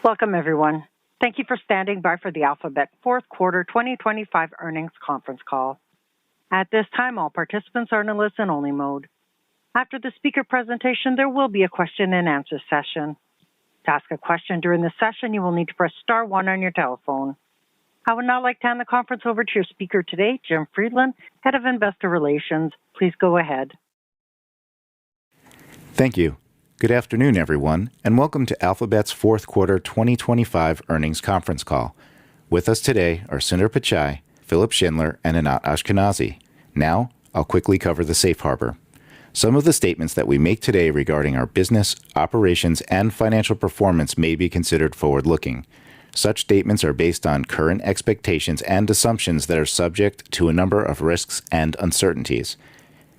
Welcome, everyone. Thank you for standing by for the Alphabet fourth quarter 2025 earnings conference call. At this time, all participants are in a listen-only mode. After the speaker presentation, there will be a question-and-answer session. To ask a question during the session, you will need to press star 1 on your telephone. I would now like to hand the conference over to your speaker today, Jim Friedland, Head of Investor Relations. Please go ahead. Thank you. Good afternoon, everyone, and welcome to Alphabet's fourth quarter 2025 earnings conference call. With us today are Sundar Pichai, Philipp Schindler, and Anat Ashkenazi. Now, I'll quickly cover the safe harbor. Some of the statements that we make today regarding our business, operations, and financial performance may be considered forward-looking. Such statements are based on current expectations and assumptions that are subject to a number of risks and uncertainties.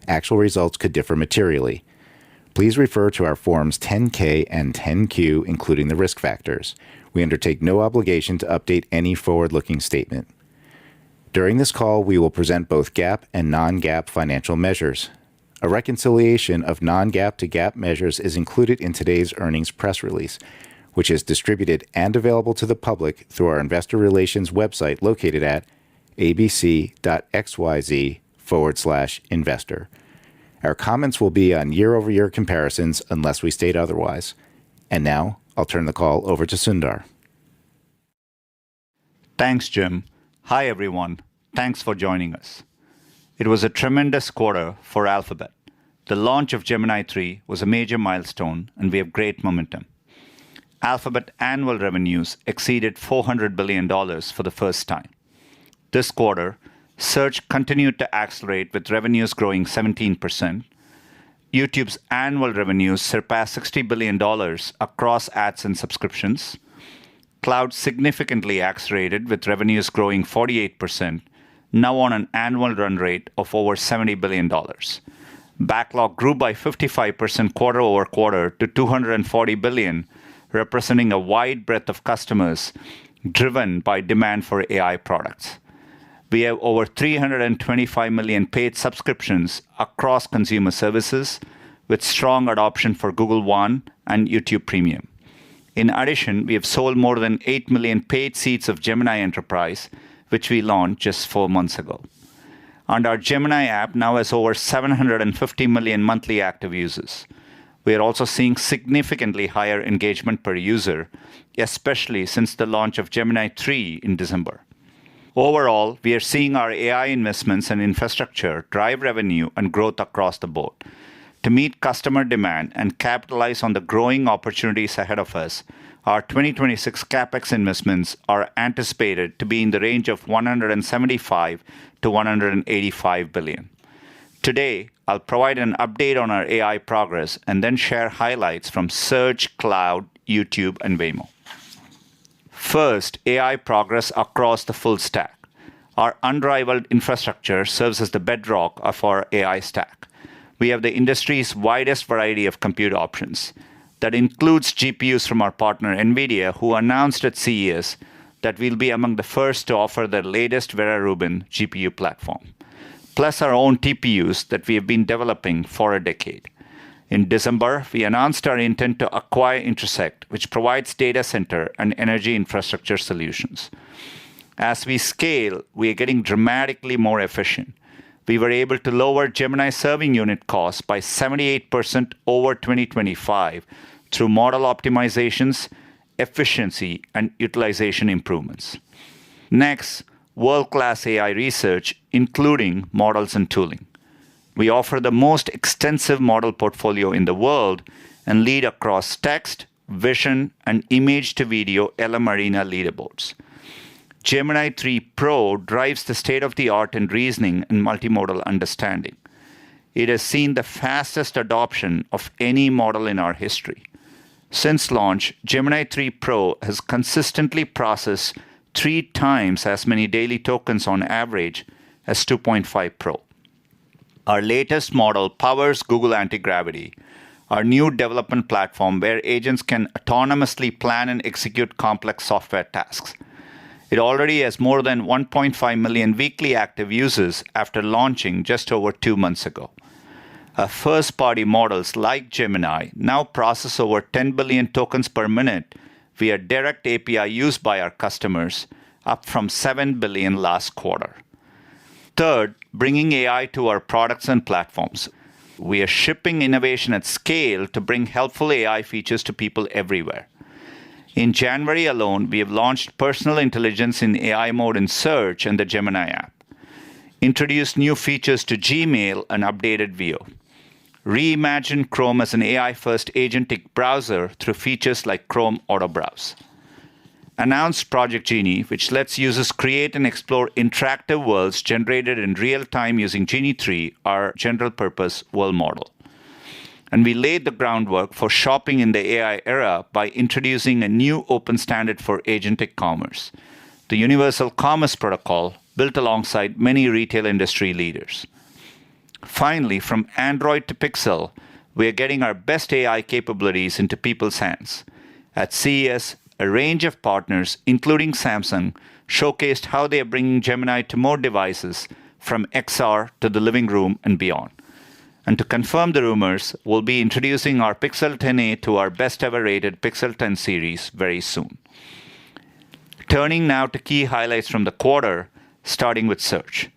Actual results could differ materially. Please refer to our Forms 10-K and 10-Q, including the risk factors. We undertake no obligation to update any forward-looking statement. During this call, we will present both GAAP and non-GAAP financial measures. A reconciliation of non-GAAP to GAAP measures is included in today's earnings press release, which is distributed and available to the public through our investor relations website located at abc.xyz/investor. Our comments will be on year-over-year comparisons unless we state otherwise. And now, I'll turn the call over to Sundar. Thanks, Jim. Hi, everyone. Thanks for joining us. It was a tremendous quarter for Alphabet. The launch of Gemini 3 was a major milestone, and we have great momentum. Alphabet annual revenues exceeded $400 billion for the first time. This quarter, Search continued to accelerate with revenues growing 17%. YouTube's annual revenues surpassed $60 billion across ads and subscriptions. Cloud significantly accelerated with revenues growing 48%, now on an annual run rate of over $70 billion. Backlog grew by 55% quarter over quarter to $240 billion, representing a wide breadth of customers driven by demand for AI products. We have over 325 million paid subscriptions across consumer services, with strong adoption for Google One and YouTube Premium. In addition, we have sold more than 8 million paid seats of Gemini Enterprise, which we launched just 4 months ago. And our Gemini app now has over 750 million monthly active users. We are also seeing significantly higher engagement per user, especially since the launch of Gemini 3 in December. Overall, we are seeing our AI investments and infrastructure drive revenue and growth across the board. To meet customer demand and capitalize on the growing opportunities ahead of us, our 2026 CapEx investments are anticipated to be in the range of $175 to $185 billion. Today, I'll provide an update on our AI progress and then share highlights from Search, Cloud, YouTube, and Waymo. First, AI progress across the full stack. Our unrivaled infrastructure serves as the bedrock of our AI stack. We have the industry's widest variety of compute options. That includes GPUs from our partner NVIDIA, who announced at CES that we'll be among the first to offer their latest Vera Rubin GPU platform, plus our own TPUs that we have been developing for a decade. In December, we announced our intent to acquire Intersect, which provides data center and energy infrastructure solutions. As we scale, we are getting dramatically more efficient. We were able to lower Gemini serving unit costs by 78% over 2025 through model optimizations, efficiency, and utilization improvements. Next, world-class AI research, including models and tooling. We offer the most extensive model portfolio in the world and lead across text, vision, and image-to-video LM-Arena leaderboards. Gemini 3 Pro drives the state-of-the-art in reasoning and multimodal understanding. It has seen the fastest adoption of any model in our history. Since launch, Gemini 3 Pro has consistently processed 3 times as many daily tokens on average as 2.5 Pro. Our latest model powers Google Anti-Gravity, our new development platform where agents can autonomously plan and execute complex software tasks. It already has more than 1.5 million weekly active users after launching just over 2 months ago. Our first-party models like Gemini now process over 10 billion tokens per minute via direct API used by our customers, up from 7 billion last quarter. Third, bringing AI to our products and platforms. We are shipping innovation at scale to bring helpful AI features to people everywhere. In January alone, we have launched personal intelligence in AI mode in Search and the Gemini app, introduced new features to Gmail and updated Veo, reimagined Chrome as an AI-first agentic browser through features like Chrome Auto Browse, announced Project Genie, which lets users create and explore interactive worlds generated in real time using Genie 3, our general-purpose world model. And we laid the groundwork for shopping in the AI era by introducing a new open standard for agentic commerce, the Universal Commerce Protocol, built alongside many retail industry leaders. Finally, from Android to Pixel, we are getting our best AI capabilities into people's hands. At CES, a range of partners, including Samsung, showcased how they are bringing Gemini to more devices, from XR to the living room and beyond. And to confirm the rumors, we'll be introducing our Pixel 10a to our best ever rated Pixel 10 series very soon. Turning now to key highlights from the quarter, starting with Search.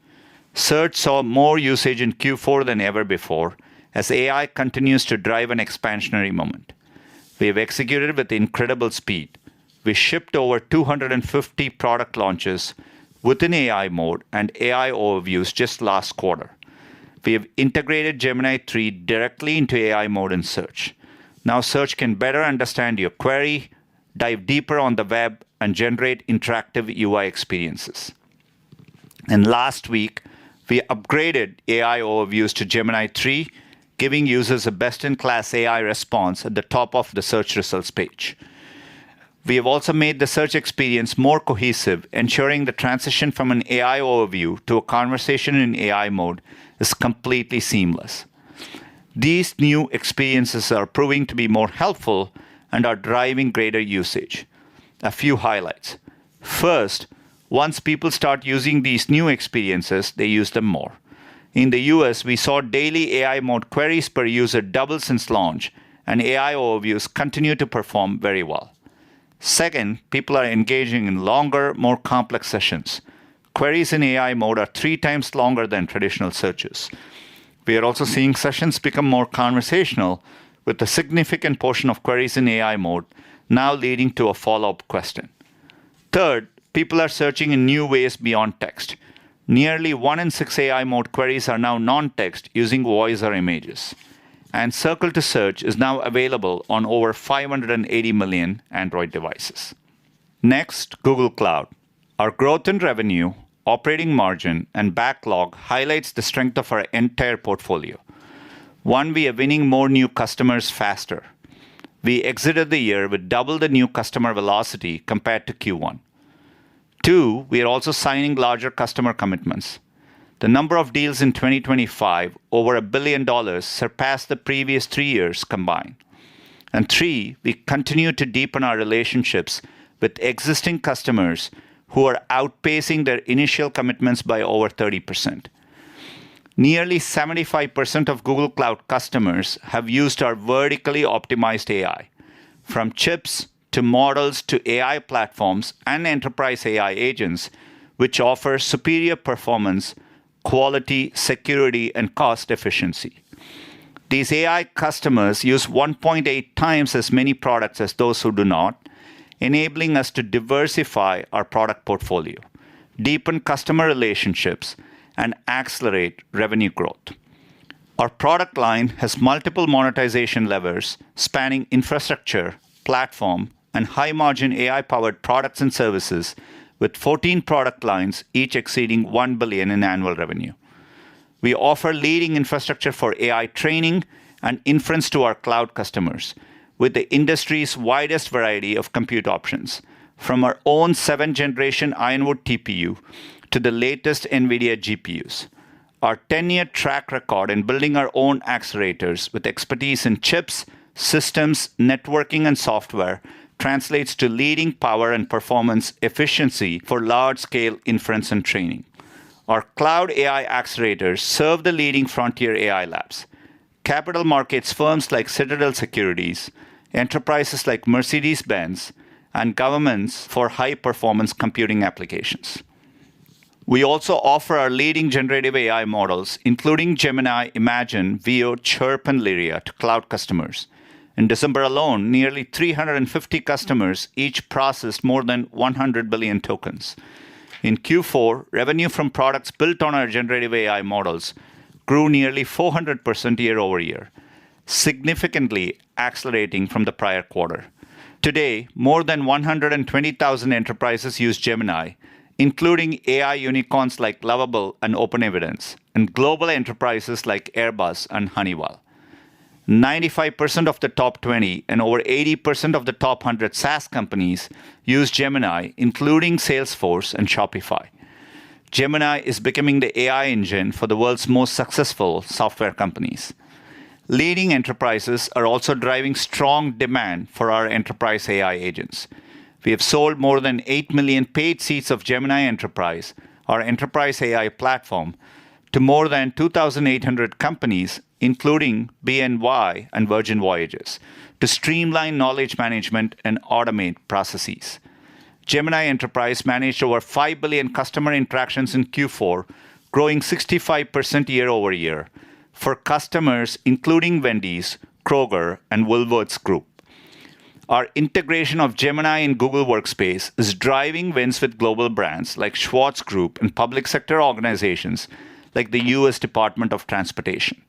Search saw more usage in Q4 than ever before, as AI continues to drive an expansionary moment. We have executed with incredible speed. We shipped over 250 product launches within AI mode and AI overviews just last quarter. We have integrated Gemini 3 directly into AI mode in Search. Now Search can better understand your query, dive deeper on the web, and generate interactive UI experiences. And last week, we upgraded AI overviews to Gemini 3, giving users a best-in-class AI response at the top of the search results page. We have also made the search experience more cohesive, ensuring the transition from an AI overview to a conversation in AI mode is completely seamless. These new experiences are proving to be more helpful and are driving greater usage. A few highlights. First, once people start using these new experiences, they use them more. In the US, we saw daily AI mode queries per user double since launch, and AI overviews continue to perform very well. Second, people are engaging in longer, more complex sessions. Queries in AI mode are 3 times longer than traditional searches. We are also seeing sessions become more conversational, with a significant portion of queries in AI mode now leading to a follow-up question. Third, people are searching in new ways beyond text. Nearly 1 in 6 AI mode queries are now non-text using voice or images. And Circle to Search is now available on over 580 million Android devices. Next, Google Cloud. Our growth in revenue, operating margin, and backlog highlights the strength of our entire portfolio. One, we are winning more new customers faster. We exited the year with double the new customer velocity compared to Q1. 2, we are also signing larger customer commitments. The number of deals in 2025 over $1 billion surpassed the previous 3 years combined. And 3, we continue to deepen our relationships with existing customers who are outpacing their initial commitments by over 30%. Nearly 75% of Google Cloud customers have used our vertically optimized AI, from chips to models to AI platforms and enterprise AI agents, which offer superior performance, quality, security, and cost efficiency. These AI customers use 1.8 times as many products as those who do not, enabling us to diversify our product portfolio, deepen customer relationships, and accelerate revenue growth. Our product line has multiple monetization levers spanning infrastructure, platform, and high-margin AI-powered products and services, with 14 product lines, each exceeding $1 billion in annual revenue. We offer leading infrastructure for AI training and inference to our cloud customers, with the industry's widest variety of compute options, from our own 7th-generation Ironwood TPU to the latest NVIDIA GPUs. Our 10-year track record in building our own accelerators with expertise in chips, systems, networking, and software translates to leading power and performance efficiency for large-scale inference and training. Our cloud AI accelerators serve the leading frontier AI labs, capital markets firms like Citadel Securities, enterprises like Mercedes-Benz, and governments for high-performance computing applications. We also offer our leading generative AI models, including Gemini, Imagine, Veo, Chirp, and Lyria, to cloud customers. In December alone, nearly 350 customers each processed more than 100 billion tokens. In Q4, revenue from products built on our generative AI models grew nearly 400% year over year, significantly accelerating from the prior quarter. Today, more than 120,000 enterprises use Gemini, including AI unicorns like Lovable and OpenEvidence, and global enterprises like Airbus and Honeywell. 95% of the top 20 and over 80% of the top 100 SaaS companies use Gemini, including Salesforce and Shopify. Gemini is becoming the AI engine for the world's most successful software companies. Leading enterprises are also driving strong demand for our enterprise AI agents. We have sold more than 8 million paid seats of Gemini Enterprise, our enterprise AI platform, to more than 2,800 companies, including BNY and Virgin Voyages, to streamline knowledge management and automate processes. Gemini Enterprise managed over 5 billion customer interactions in Q4, growing 65% year over year, for customers including Wendy's, Kroger, and Woolworths Group. Our integration of Gemini in Google Workspace is driving wins with global brands like Schwartz Group and public sector organizations like the U.S. Department of Transportation.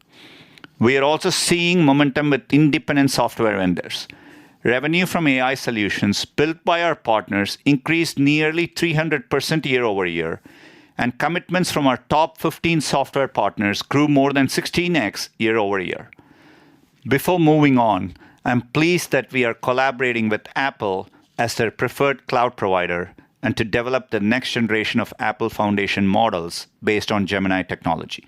We are also seeing momentum with independent software vendors. Revenue from AI solutions built by our partners increased nearly 300% year over year, and commitments from our top 15 software partners grew more than 16x year over year. Before moving on, I'm pleased that we are collaborating with Apple as their preferred cloud provider and to develop the next generation of Apple Foundation models based on Gemini technology.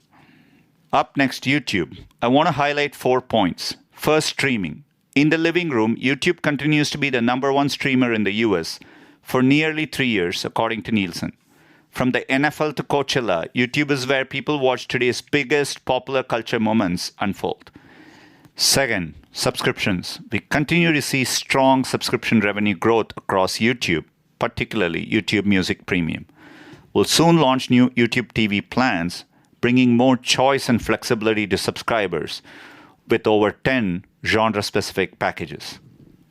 Up next, YouTube. I want to highlight 4 points. First, streaming. In the living room, YouTube continues to be the #1 streamer in the US for nearly 3 years, according to Nielsen. From the NFL to Coachella, YouTube is where people watch today's biggest popular culture moments unfold. Second, subscriptions. We continue to see strong subscription revenue growth across YouTube, particularly YouTube Music Premium. We'll soon launch new YouTube TV plans, bringing more choice and flexibility to subscribers with over 10 genre-specific packages.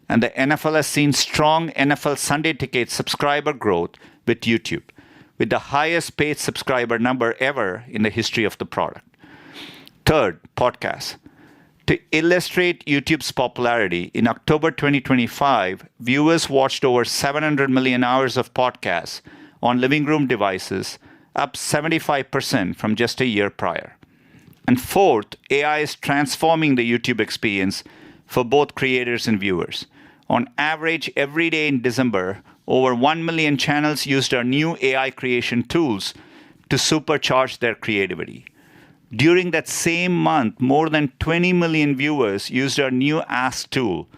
And the NFL has seen strong NFL Sunday Ticket subscriber growth with YouTube, with the highest paid subscriber number ever in the history of the product. Third, podcasts. To illustrate YouTube's popularity, in October 2025, viewers watched over 700 million hours of podcasts on living room devices, up 75% from just a year prior. And fourth, AI is transforming the YouTube experience for both creators and viewers. On average, every day in December, over 1 million channels used our new AI creation tools to supercharge their creativity. During that same month, more than 20 million viewers used our new Ask tool,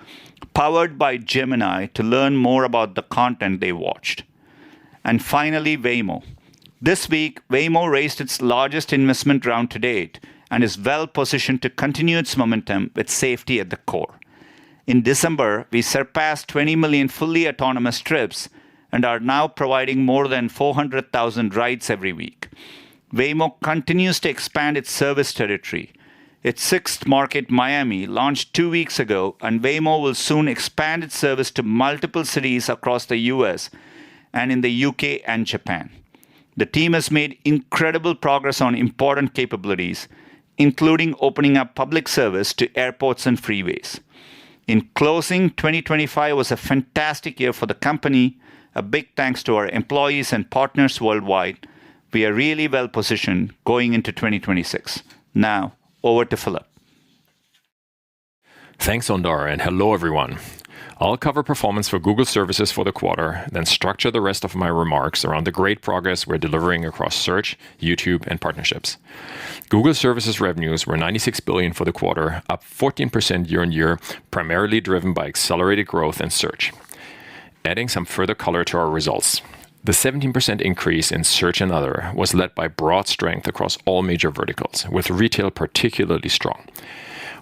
powered by Gemini, to learn more about the content they watched. And finally, Waymo. This week, Waymo raised its largest investment round to date and is well positioned to continue its momentum with safety at the core. In December, we surpassed 20 million fully autonomous trips and are now providing more than 400,000 rides every week. Waymo continues to expand its service territory. Its sixth market, Miami, launched 2 weeks ago, and Waymo will soon expand its service to multiple cities across the US and in the UK and Japan. The team has made incredible progress on important capabilities, including opening up public service to airports and freeways. In closing, 2025 was a fantastic year for the company. A big thanks to our employees and partners worldwide. We are really well positioned going into 2026. Now, over to Philip. Thanks, Ondar, and hello, everyone. I'll cover performance for Google services for the quarter, then structure the rest of my remarks around the great progress we're delivering across search, YouTube, and partnerships. Google services revenues were $96 billion for the quarter, up 14% year on year, primarily driven by accelerated growth in search. Adding some further color to our results. The 17% increase in search and other was led by broad strength across all major verticals, with retail particularly strong.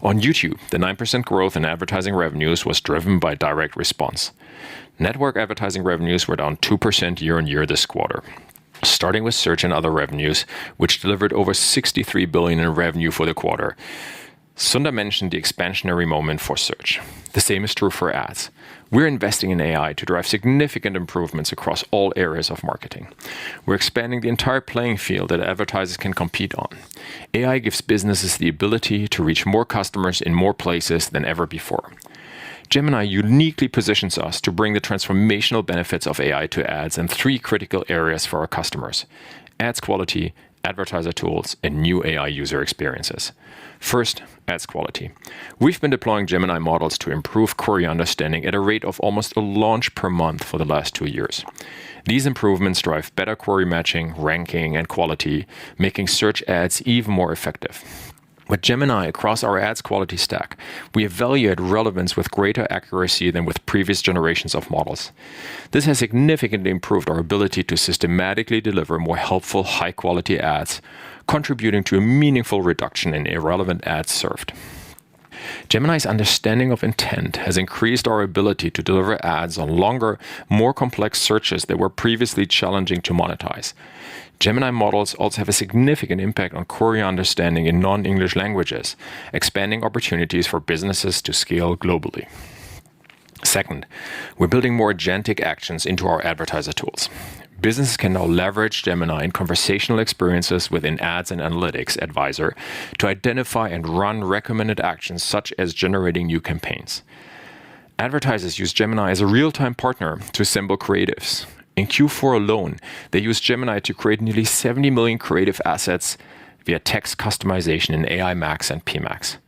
On YouTube, the 9% growth in advertising revenues was driven by direct response. Network advertising revenues were down 2% year-on-year this quarter. Starting with search and other revenues, which delivered over $63 billion in revenue for the quarter. Sundar mentioned the expansionary moment for search. The same is true for ads. We're investing in AI to drive significant improvements across all areas of marketing. We're expanding the entire playing field that advertisers can compete on. AI gives businesses the ability to reach more customers in more places than ever before. Gemini uniquely positions us to bring the transformational benefits of AI to ads in 3 critical areas for our customers: ads quality, advertiser tools, and new AI user experiences. First, ads quality. We've been deploying Gemini models to improve query understanding at a rate of almost a launch per month for the last 2 years. These improvements drive better query matching, ranking, and quality, making search ads even more effective. With Gemini across our ads quality stack, we evaluate relevance with greater accuracy than with previous generations of models. This has significantly improved our ability to systematically deliver more helpful, high-quality ads, contributing to a meaningful reduction in irrelevant ads served. Gemini's understanding of intent has increased our ability to deliver ads on longer, more complex searches that were previously challenging to monetize. Gemini models also have a significant impact on query understanding in non-English languages, expanding opportunities for businesses to scale globally. Second, we're building more agentic actions into our advertiser tools. Businesses can now leverage Gemini in conversational experiences within Ads and Analytics Advisor to identify and run recommended actions such as generating new campaigns. Advertisers use Gemini as a real-time partner to assemble creatives. In Q4 alone, they used Gemini to create nearly 70 million creative assets via text customization in AI Max and PMax.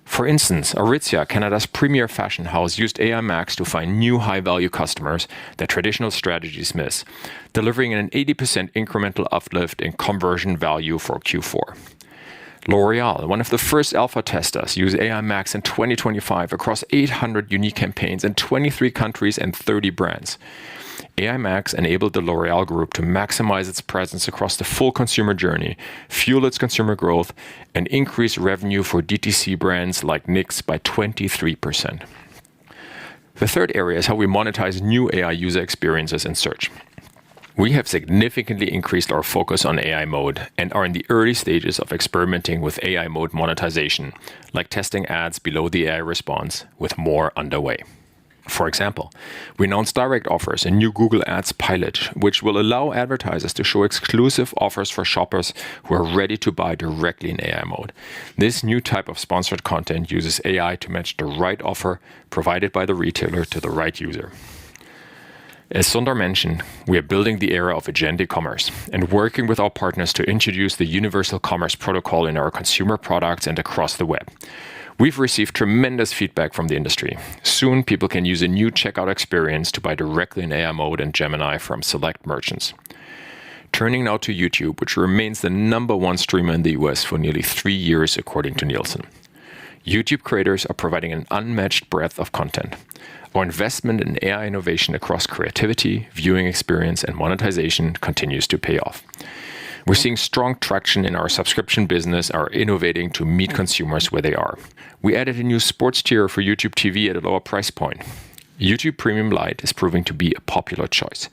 For instance, Aritzia, Canada's premier fashion house, used AI Max to find new high-value customers that traditional strategies miss, delivering an 80% incremental uplift in conversion value for Q4. L'Oreal, one of the first alpha testers, used AI Max in 2025 across 800 unique campaigns in 23 countries and 30 brands. AI Max enabled the L'Oreal Group to maximize its presence across the full consumer journey, fuel its consumer growth, and increase revenue for DTC brands like NYX by 23%. The third area is how we monetize new AI user experiences in search. We have significantly increased our focus on AI mode and are in the early stages of experimenting with AI mode monetization, like testing ads below the AI response, with more underway. For example, we announced direct offers, a new Google Ads pilot, which will allow advertisers to show exclusive offers for shoppers who are ready to buy directly in AI mode. This new type of sponsored content uses AI to match the right offer provided by the retailer to the right user. As Sundar mentioned, we are building the era of agentic commerce and working with our partners to introduce the Universal Commerce Protocol in our consumer products and across the web. We've received tremendous feedback from the industry. Soon, people can use a new checkout experience to buy directly in AI mode and Gemini from select merchants. Turning now to YouTube, which remains the #1 streamer in the US for nearly 3 years, according to Nielsen. YouTube creators are providing an unmatched breadth of content. Our investment in AI innovation across creativity, viewing experience, and monetization continues to pay off. We're seeing strong traction in our subscription business, are innovating to meet consumers where they are. We added a new sports tier for YouTube TV at a lower price point. YouTube Premium Lite is proving to be a popular choice.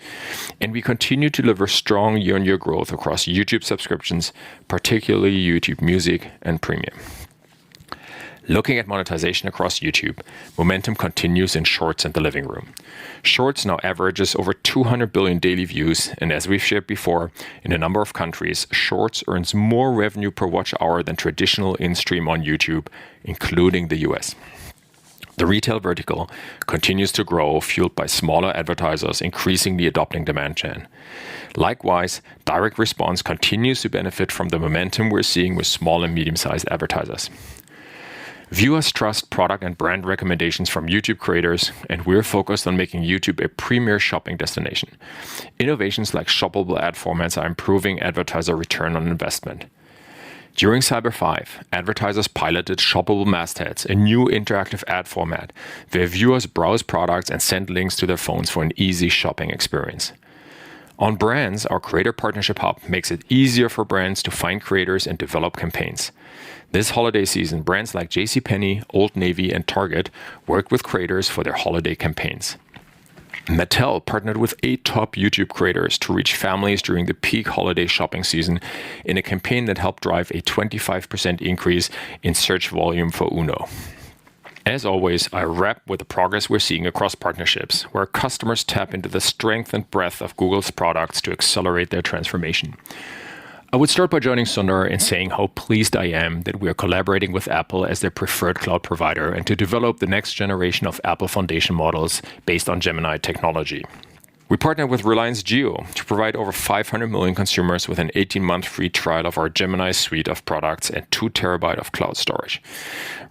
And we continue to deliver strong year-on-year growth across YouTube subscriptions, particularly YouTube Music and Premium. Looking at monetization across YouTube, momentum continues in Shorts and the living room. Shorts now averages over 200 billion daily views, and as we've shared before, in a number of countries, Shorts earns more revenue per watch hour than traditional in-stream on YouTube, including the US. The retail vertical continues to grow, fueled by smaller advertisers increasingly adopting demand gen. Likewise, direct response continues to benefit from the momentum we're seeing with small and medium-sized advertisers. Viewers trust product and brand recommendations from YouTube creators, and we're focused on making YouTube a premier shopping destination. Innovations like shoppable ad formats are improving advertiser return on investment. During Cyber 5, advertisers piloted shoppable mastheads, a new interactive ad format where viewers browse products and send links to their phones for an easy shopping experience. On brands, our Creator Partnership Hub makes it easier for brands to find creators and develop campaigns. This holiday season, brands like JCPenney, Old Navy, and Target work with creators for their holiday campaigns. Mattel partnered with 8 top YouTube creators to reach families during the peak holiday shopping season in a campaign that helped drive a 25% increase in search volume for Uno. As always, I wrap with the progress we're seeing across partnerships, where customers tap into the strength and breadth of Google's products to accelerate their transformation. I would start by joining Sundar in saying how pleased I am that we are collaborating with Apple as their preferred cloud provider and to develop the next generation of Apple Foundation models based on Gemini technology. We partnered with Reliance Jio to provide over 500 million consumers with an 18-month free trial of our Gemini suite of products and 2 terabyte of cloud storage.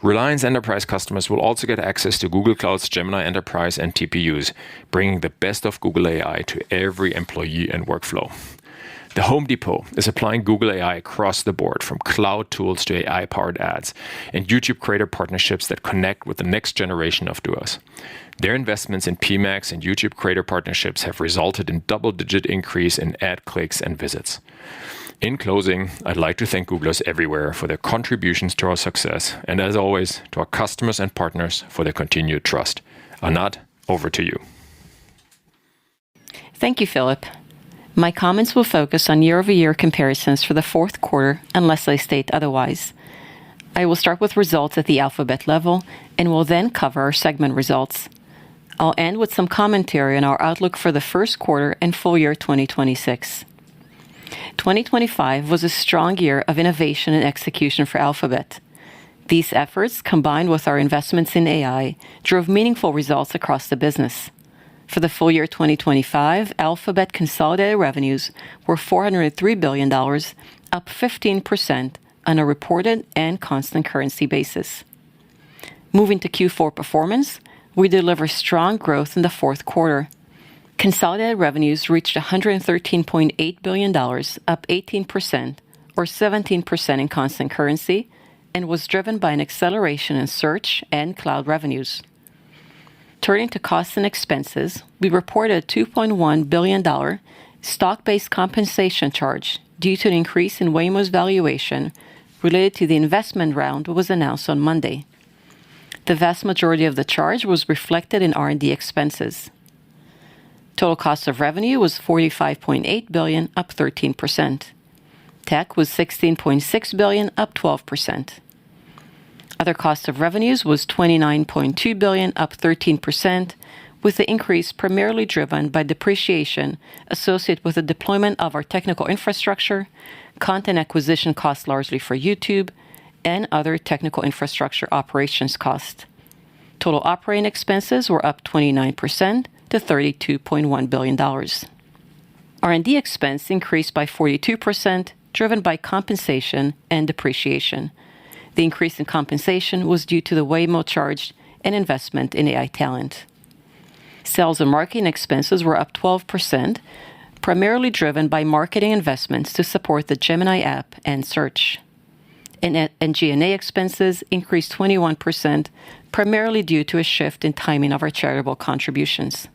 Reliance Enterprise customers will also get access to Google Cloud's Gemini Enterprise and TPUs, bringing the best of Google AI to every employee and workflow. The Home Depot is applying Google AI across the board, from cloud tools to AI-powered ads, and YouTube creator partnerships that connect with the next generation of doers. Their investments in PMax and YouTube creator partnerships have resulted in double-digit increase in ad clicks and visits. In closing, I'd like to thank Googlers everywhere for their contributions to our success, and as always, to our customers and partners for their continued trust. Anat, over to you. Thank you, Philip. My comments will focus on year-over-year comparisons for the fourth quarter, unless I state otherwise. I will start with results at the Alphabet level, and will then cover our segment results. I'll end with some commentary on our outlook for the first quarter and full year 2026. 2025 was a strong year of innovation and execution for Alphabet. These efforts, combined with our investments in AI, drove meaningful results across the business. For the full year 2025, Alphabet consolidated revenues were $403 billion, up 15% on a reported and constant currency basis. Moving to Q4 performance, we delivered strong growth in the fourth quarter. Consolidated revenues reached $113.8 billion, up 18%, or 17% in constant currency, and was driven by an acceleration in search and cloud revenues. Turning to costs and expenses, we reported a $2.1 billion stock-based compensation charge due to an increase in Waymo's valuation related to the investment round that was announced on Monday. The vast majority of the charge was reflected in R&D expenses. Total cost of revenue was $45.8 billion, up 13%. Tech was $16.6 billion, up 12%. Other cost of revenues was $29.2 billion, up 13%, with the increase primarily driven by depreciation associated with the deployment of our technical infrastructure, content acquisition costs largely for YouTube, and other technical infrastructure operations costs. Total operating expenses were up 29% to $32.1 billion. R&D expense increased by 42%, driven by compensation and depreciation. The increase in compensation was due to the Waymo charge and investment in AI talent. Sales and marketing expenses were up 12%, primarily driven by marketing investments to support the Gemini app and search. And G&A expenses increased 21%, primarily due to a shift in timing of our charitable contributions.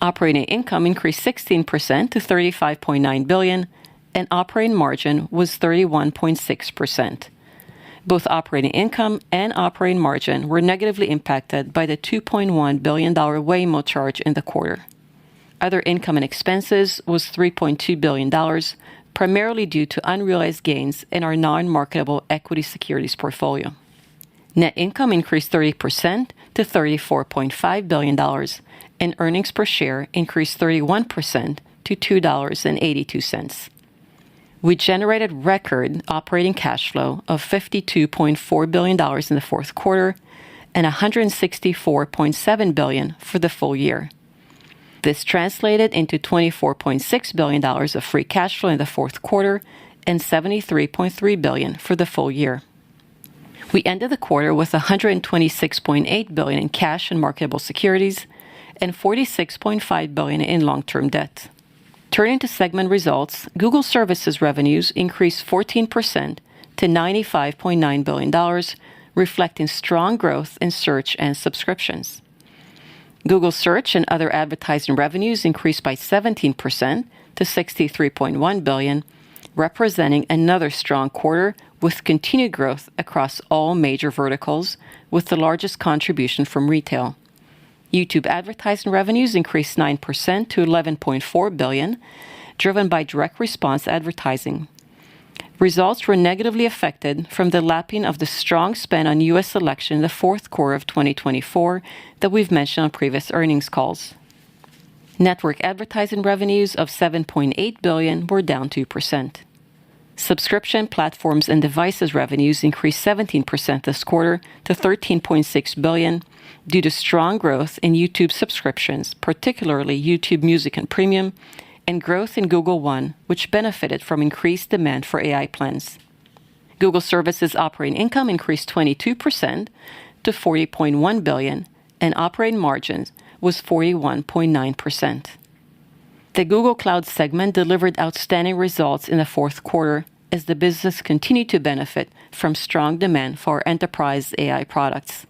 Operating income increased 16% to $35.9 billion, and operating margin was 31.6%. Both operating income and operating margin were negatively impacted by the $2.1 billion Waymo charge in the quarter. Other income and expenses was $3.2 billion, primarily due to unrealized gains in our non-marketable equity securities portfolio. Net income increased 30% to $34.5 billion, and earnings per share increased 31% to $2.82. We generated record operating cash flow of $52.4 billion in the fourth quarter and $164.7 billion for the full year. This translated into $24.6 billion of free cash flow in the fourth quarter and $73.3 billion for the full year. We ended the quarter with $126.8 billion in cash and marketable securities and $46.5 billion in long-term debt. Turning to segment results, Google Services revenues increased 14% to $95.9 billion, reflecting strong growth in search and subscriptions. Google Search and other advertising revenues increased by 17% to $63.1 billion, representing another strong quarter with continued growth across all major verticals, with the largest contribution from retail. YouTube advertising revenues increased 9% to $11.4 billion, driven by direct response advertising. Results were negatively affected from the lapping of the strong spend on U.S. election in the fourth quarter of 2024 that we've mentioned on previous earnings calls. Network advertising revenues of $7.8 billion were down 2%. Subscription platforms and devices revenues increased 17% this quarter to $13.6 billion due to strong growth in YouTube subscriptions, particularly YouTube Music and Premium, and growth in Google One, which benefited from increased demand for AI plans. Google Services operating income increased 22% to $40.1 billion, and operating margins was 41.9%. The Google Cloud segment delivered outstanding results in the fourth quarter as the business continued to benefit from strong demand for enterprise AI products.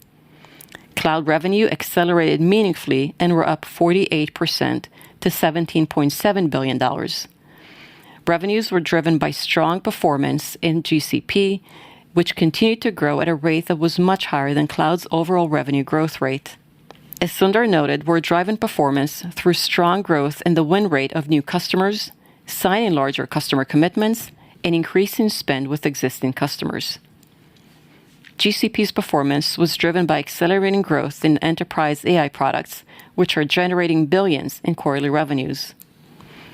Cloud revenue accelerated meaningfully and were up 48% to $17.7 billion. Revenues were driven by strong performance in GCP, which continued to grow at a rate that was much higher than Cloud's overall revenue growth rate. As Sundar noted, we're driving performance through strong growth in the win rate of new customers, signing larger customer commitments, and increasing spend with existing customers. GCP's performance was driven by accelerating growth in enterprise AI products, which are generating billions in quarterly revenues.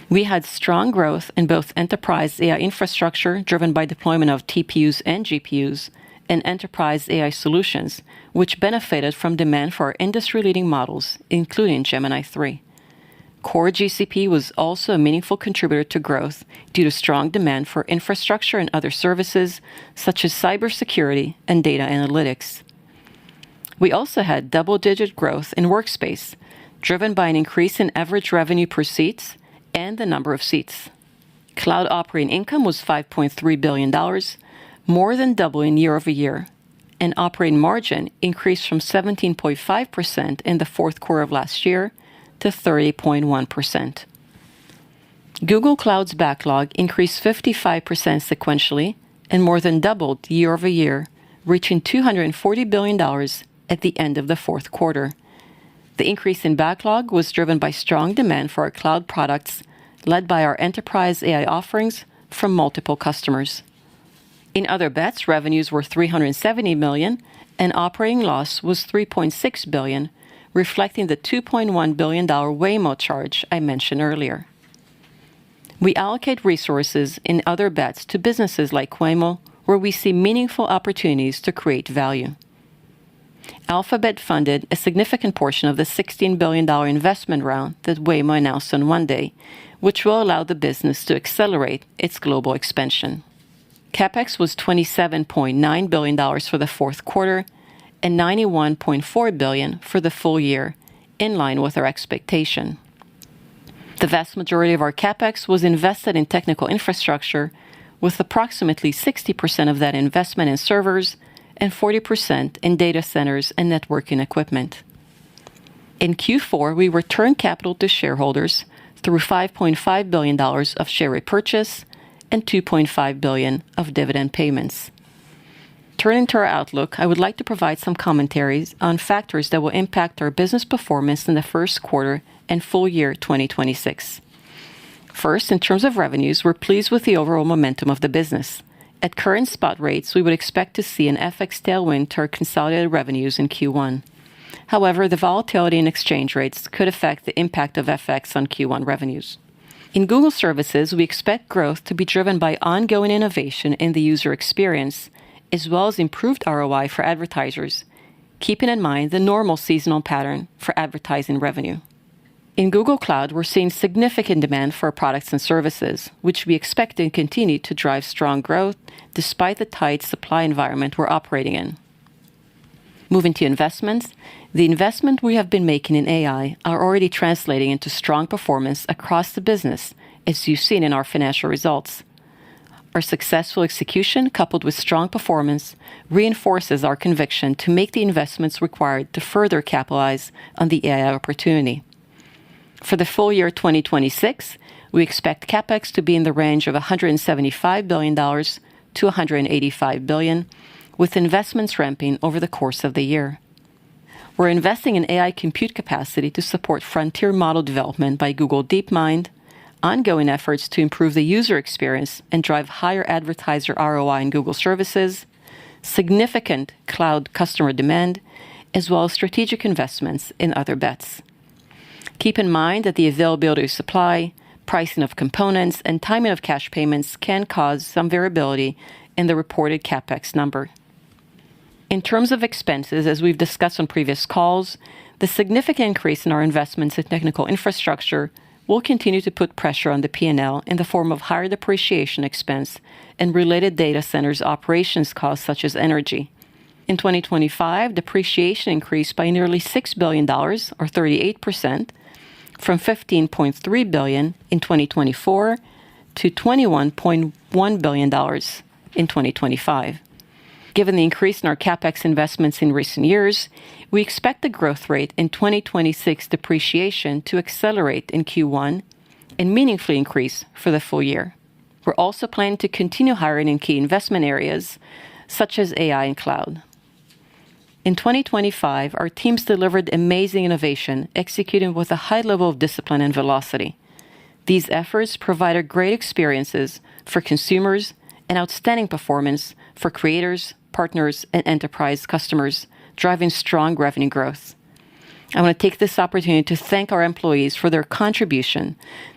We had strong growth in both enterprise AI infrastructure, driven by deployment of TPUs and GPUs, and enterprise AI solutions, which benefited from demand for our industry-leading models, including Gemini 3. Core GCP was also a meaningful contributor to growth due to strong demand for infrastructure and other services, such as cybersecurity and data analytics. We also had double-digit growth in Workspace, driven by an increase in average revenue per seats and the number of seats. Cloud operating income was $5.3 billion, more than doubling year over year, and operating margin increased from 17.5% in the fourth quarter of last year to 30.1%. Google Cloud's backlog increased 55% sequentially and more than doubled year over year, reaching $240 billion at the end of the fourth quarter. The increase in backlog was driven by strong demand for our cloud products, led by our enterprise AI offerings from multiple customers. In other bets, revenues were $370 million, and operating loss was $3.6 billion, reflecting the $2.1 billion Waymo charge I mentioned earlier. We allocate resources in other bets to businesses like Waymo, where we see meaningful opportunities to create value. Alphabet funded a significant portion of the $16 billion investment round that Waymo announced on Monday, which will allow the business to accelerate its global expansion. CapEx was $27.9 billion for the fourth quarter and $91.4 billion for the full year, in line with our expectation. The vast majority of our CapEx was invested in technical infrastructure, with approximately 60% of that investment in servers and 40% in data centers and networking equipment. In Q4, we returned capital to shareholders through $5.5 billion of share repurchase and $2.5 billion of dividend payments. Turning to our outlook, I would like to provide some commentaries on factors that will impact our business performance in the first quarter and full year 2026. First, in terms of revenues, we're pleased with the overall momentum of the business. At current spot rates, we would expect to see an FX tailwind to our consolidated revenues in Q1. However, the volatility in exchange rates could affect the impact of FX on Q1 revenues. In Google Services, we expect growth to be driven by ongoing innovation in the user experience, as well as improved ROI for advertisers, keeping in mind the normal seasonal pattern for advertising revenue. In Google Cloud, we're seeing significant demand for our products and services, which we expect to continue to drive strong growth despite the tight supply environment we're operating in. Moving to investments, the investment we have been making in AI are already translating into strong performance across the business, as you've seen in our financial results. Our successful execution, coupled with strong performance, reinforces our conviction to make the investments required to further capitalize on the AI opportunity. For the full year 2026, we expect CapEx to be in the range of $175 billion to $185 billion, with investments ramping over the course of the year. We're investing in AI compute capacity to support frontier model development by Google DeepMind, ongoing efforts to improve the user experience and drive higher advertiser ROI in Google services, significant cloud customer demand, as well as strategic investments in other bets. Keep in mind that the availability of supply, pricing of components, and timing of cash payments can cause some variability in the reported CapEx number. In terms of expenses, as we've discussed on previous calls, the significant increase in our investments in technical infrastructure will continue to put pressure on the P&L in the form of higher depreciation expense and related data centers operations costs such as energy. In 2025, depreciation increased by nearly $6 billion, or 38%, from $15.3 billion in 2024 to $21.1 billion in 2025. Given the increase in our CapEx investments in recent years, we expect the growth rate in 2026 depreciation to accelerate in Q1 and meaningfully increase for the full year. We're also planning to continue hiring in key investment areas, such as AI and cloud. In 2025, our teams delivered amazing innovation, executing with a high level of discipline and velocity. These efforts provided great experiences for consumers and outstanding performance for creators, partners, and enterprise customers, driving strong revenue growth. I want to take this opportunity to thank our employees for their contribution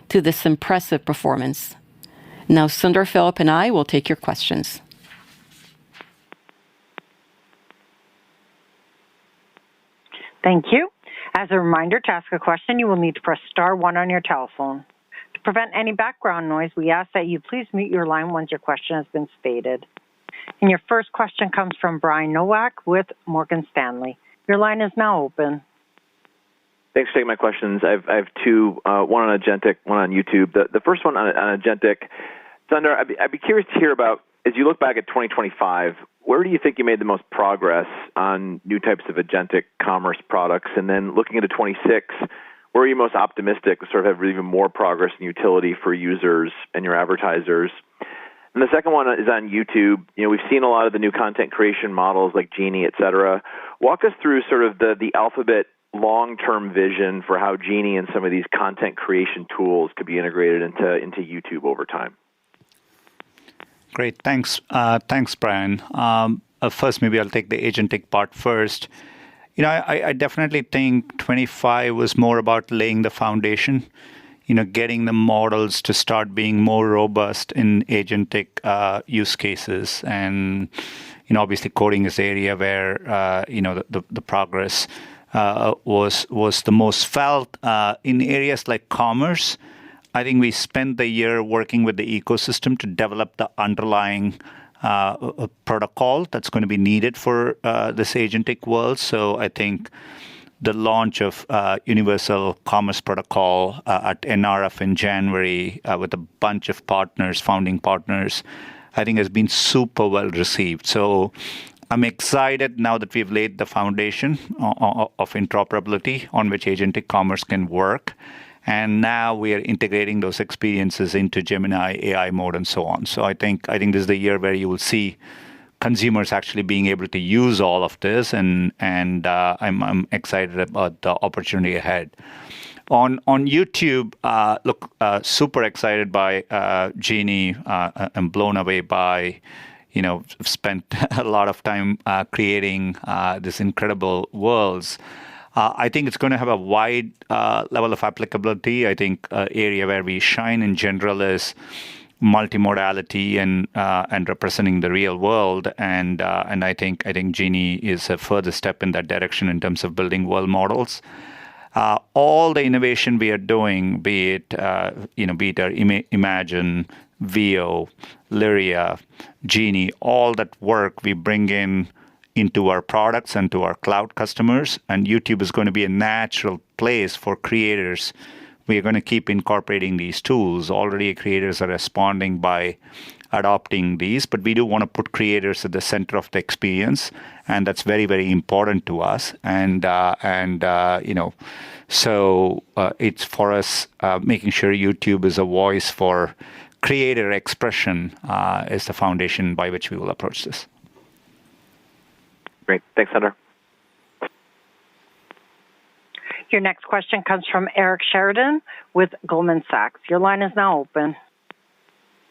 to this impressive performance. Now, Sundar, Philip, and I will take your questions. Thank you. As a reminder, to ask a question, you will need to press star one on your telephone. To prevent any background noise, we ask that you please mute your line once your question has been stated. And your first question comes from Brian Nowak with Morgan Stanley. Your line is now open. Thanks for taking my questions. I have two, one on Agentic, one on YouTube. The first one on Agentic, Sundar, I'd be curious to hear about, as you look back at 2025, where do you think you made the most progress on new types of Agentic commerce products? And then looking into 26, where are you most optimistic to sort of have even more progress and utility for users and your advertisers? And the second one is on YouTube. You know, we've seen a lot of the new content creation models like Genie, et cetera. Walk us through sort of the Alphabet long-term vision for how Genie and some of these content creation tools could be integrated into YouTube over time. Great. Thanks, Brian. First, maybe I'll take the agentic part first. You know, I definitely think 25 was more about laying the foundation, you know, getting the models to start being more robust in agentic use cases. And, you know, obviously coding is the area where, you know, the progress was the most felt. In areas like commerce, I think we spent the year working with the ecosystem to develop the underlying protocol that's going to be needed for this agentic world. So I think the launch of Universal Commerce Protocol at NRF in January with a bunch of partners, founding partners, I think has been super well received. So I'm excited now that we've laid the foundation of interoperability on which agentic commerce can work. And now we are integrating those experiences into Gemini, AI mode, and so on. So I think this is the year where you will see consumers actually being able to use all of this, and I'm excited about the opportunity ahead. On YouTube, look, super excited by Genie. I'm blown away by, you know, spent a lot of time creating this incredible worlds. I think it's going to have a wide level of applicability. I think area where we shine in general is multimodality and representing the real world. And I think Genie is a further step in that direction in terms of building world models. All the innovation we are doing, be it our Imagine, Veo, Lyria, Genie, all that work we bring into our products and to our cloud customers. And YouTube is going to be a natural place for creators. We are going to keep incorporating these tools. Already creators are responding by adopting these, but we do want to put creators at the center of the experience. And that's very, very important to us. So it's for us making sure YouTube is a voice for creator expression is the foundation by which we will approach this. Great. Thanks, Sundar. Your next question comes from Eric Sheridan with Goldman Sachs. Your line is now open.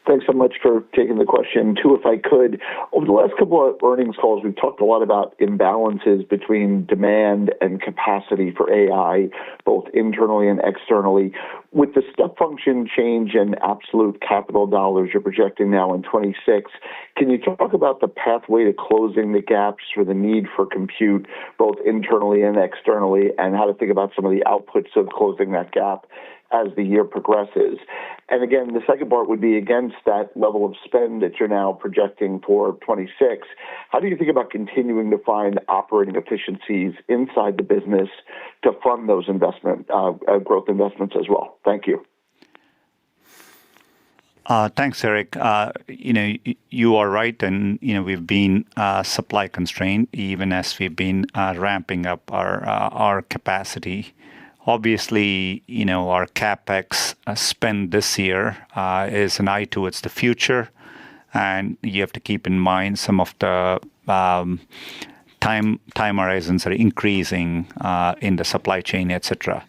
Thanks so much for taking the question. Two, if I could. Over the last couple of earnings calls, we've talked a lot about imbalances between demand and capacity for AI, both internally and externally. With the step function change in absolute capital dollars you're projecting now in 26, can you talk about the pathway to closing the gaps for the need for compute, both internally and externally, and how to think about some of the outputs of closing that gap as the year progresses? And again, the second part would be against that level of spend that you're now projecting for 26. How do you think about continuing to find operating efficiencies inside the business to fund those growth investments as well? Thank you. Thanks, Eric. You are right, and we've been supply constrained even as we've been ramping up our capacity. Obviously, our CapEx spend this year is an eye towards the future, and you have to keep in mind some of the time horizons are increasing in the supply chain, etc.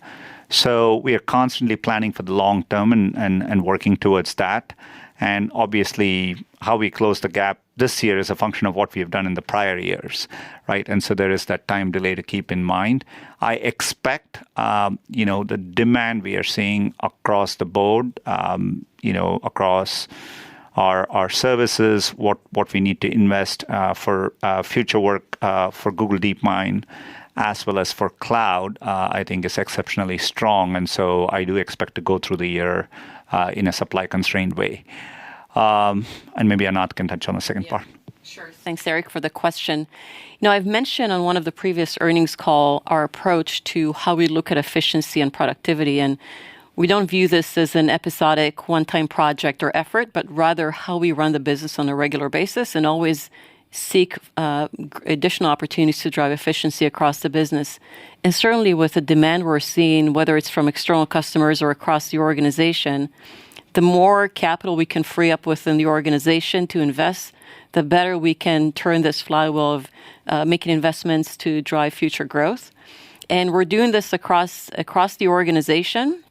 So we are constantly planning for the long term and working towards that. And obviously, how we close the gap this year is a function of what we have done in the prior years, right? And so there is that time delay to keep in mind. I expect, the demand we are seeing across the board, across our services, what we need to invest for future work for Google DeepMind, as well as for cloud, I think is exceptionally strong. And so I do expect to go through the year in a supply-constrained way. And maybe Anat can touch on the second part. Sure. Thanks, Eric, for the question. I've mentioned on one of the previous earnings call our approach to how we look at efficiency and productivity. And we don't view this as an episodic one-time project or effort, but rather how we run the business on a regular basis and always seek additional opportunities to drive efficiency across the business. And certainly with the demand we're seeing, whether it's from external customers or across the organization, the more capital we can free up within the organization to invest, the better we can turn this flywheel of making investments to drive future growth. And we're doing this across the organization,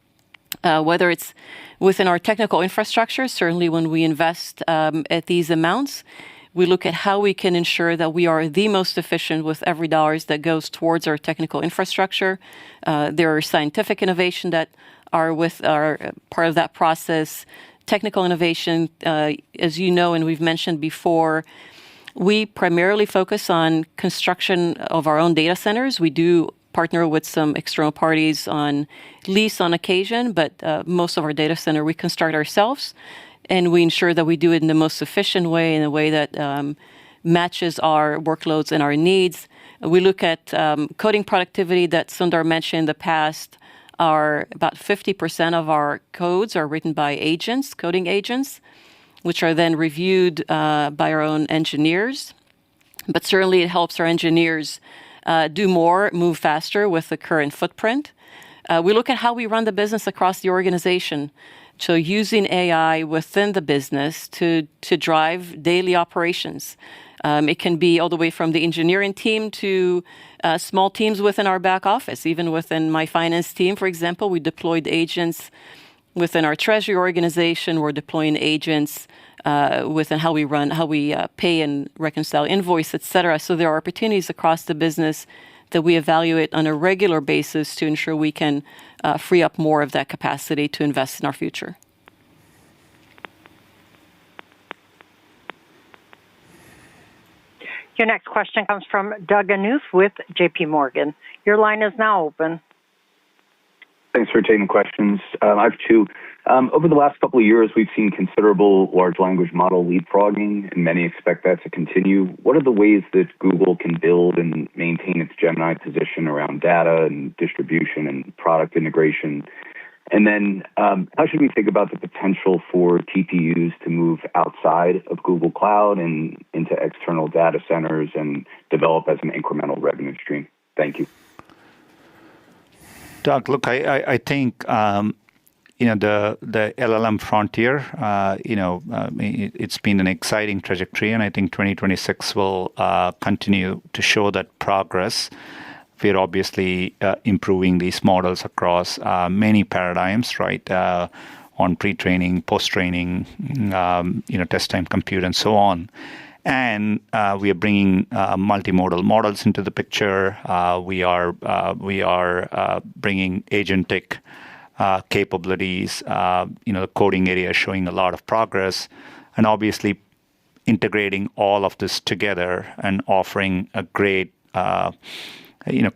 whether it's within our technical infrastructure. Certainly when we invest at these amounts, we look at how we can ensure that we are the most efficient with every dollar that goes towards our technical infrastructure. There are scientific innovation that are part of that process. Technical innovation, as you know, and we've mentioned before, we primarily focus on construction of our own data centers. We do partner with some external parties on lease on occasion, but most of our data center we construct ourselves. And we ensure that we do it in the most efficient way, in a way that matches our workloads and our needs. We look at coding productivity that Sundar mentioned in the past. About 50% of our codes are written by agents, coding agents, which are then reviewed by our own engineers. But certainly it helps our engineers do more, move faster with the current footprint. We look at how we run the business across the organization. So using AI within the business to drive daily operations. It can be all the way from the engineering team to small teams within our back office. Even within my finance team, for example, we deployed agents within our treasury organization. We're deploying agents within how we pay and reconcile invoice, et cetera. So there are opportunities across the business that we evaluate on a regular basis to ensure we can free up more of that capacity to invest in our future. Your next question comes from Doug Anmuth with J.P. Morgan. Your line is now open. Thanks for taking questions. I have two. Over the last couple of years, we've seen considerable large language model leapfrogging, and many expect that to continue. What are the ways that Google can build and maintain its Gemini position around data and distribution and product integration? And then how should we think about the potential for TPUs to move outside of Google Cloud and into external data centers and develop as an incremental revenue stream? Thank you. Doug, look, I think the LLM frontier, it's been an exciting trajectory, and I think 2026 will continue to show that progress. We're obviously improving these models across many paradigms, right? On pre-training, post-training, test time compute, and so on. And we are bringing multimodal models into the picture. We are bringing agentic capabilities. The coding area is showing a lot of progress, and obviously integrating all of this together and offering a great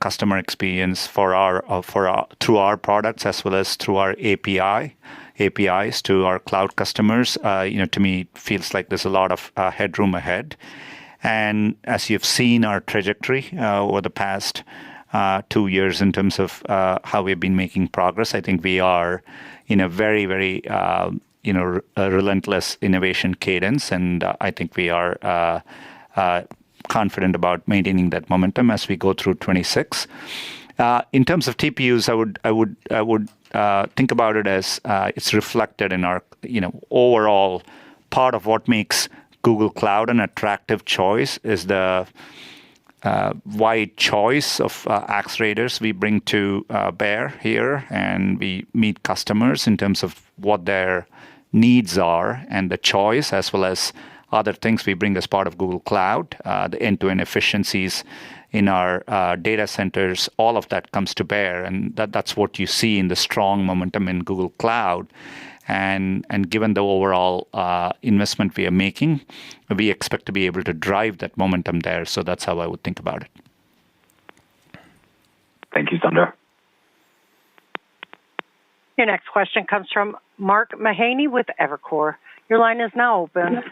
customer experience through our products as well as through our APIs to our cloud customers. To me, feels like there's a lot of headroom ahead. And as you've seen our trajectory over the past 2 years in terms of how we've been making progress, I think we are in a very, very a relentless innovation cadence, and I think we are confident about maintaining that momentum as we go through 26. In terms of TPUs, I would think about it as it's reflected in our overall part of what makes Google Cloud an attractive choice is the wide choice of accelerators we bring to bear here, and we meet customers in terms of what their needs are and the choice, as well as other things we bring as part of Google Cloud, the end-to-end efficiencies in our data centers. All of that comes to bear, and that's what you see in the strong momentum in Google Cloud. And given the overall investment we are making, we expect to be able to drive that momentum there. So that's how I would think about it. Thank you, Sundar. Your next question comes from Mark Mahaney with Evercore. Your line is now open.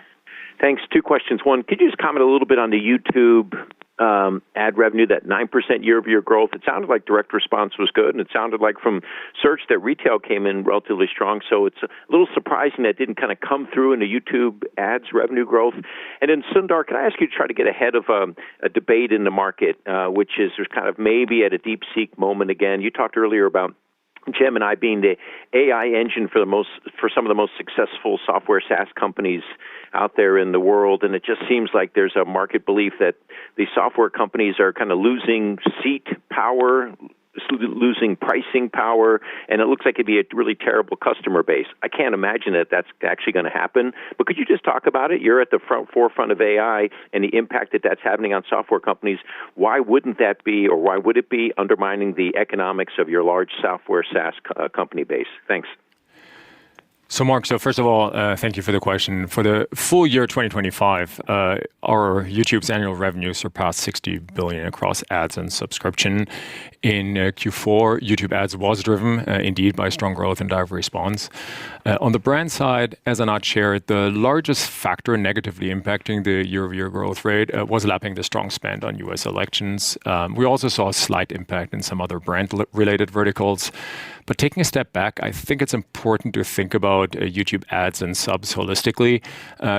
Thanks. 2 questions. One, could you just comment a little bit on the YouTube ad revenue, that 9% year-over-year growth? It sounded like direct response was good, and it sounded like from search that retail came in relatively strong. So it's a little surprising that didn't kind of come through in the YouTube ads revenue growth. And then, Sundar, can I ask you to try to get ahead of a debate in the market, which is there's kind of maybe at a DeepSeek moment again. You talked earlier about Gemini being the AI engine for some of the most successful software SaaS companies out there in the world, and it just seems like there's a market belief that these software companies are kind of losing seat power, losing pricing power, and it looks like it'd be a really terrible customer base. I can't imagine that that's actually going to happen, but could you just talk about it? You're at the forefront of AI and the impact that that's having on software companies. Why wouldn't that be, or why would it be undermining the economics of your large software SaaS company base? Thanks. So, Mark, first of all, thank you for the question. For the full year 2025, our YouTube's annual revenue surpassed $60 billion across ads and subscription. In Q4, YouTube ads was driven indeed by strong growth and direct response. On the brand side, as Anat shared, the largest factor negatively impacting the year-over-year growth rate was lapping the strong spend on U.S. elections. We also saw a slight impact in some other brand-related verticals. But taking a step back, I think it's important to think about YouTube ads and subs holistically,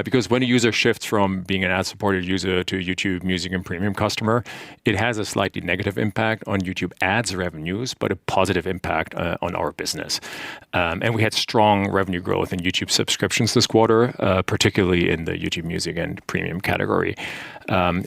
because when a user shifts from being an ad-supported user to YouTube Music and Premium customer, it has a slightly negative impact on YouTube ads revenues, but a positive impact on our business. And we had strong revenue growth in YouTube subscriptions this quarter, particularly in the YouTube Music and Premium category.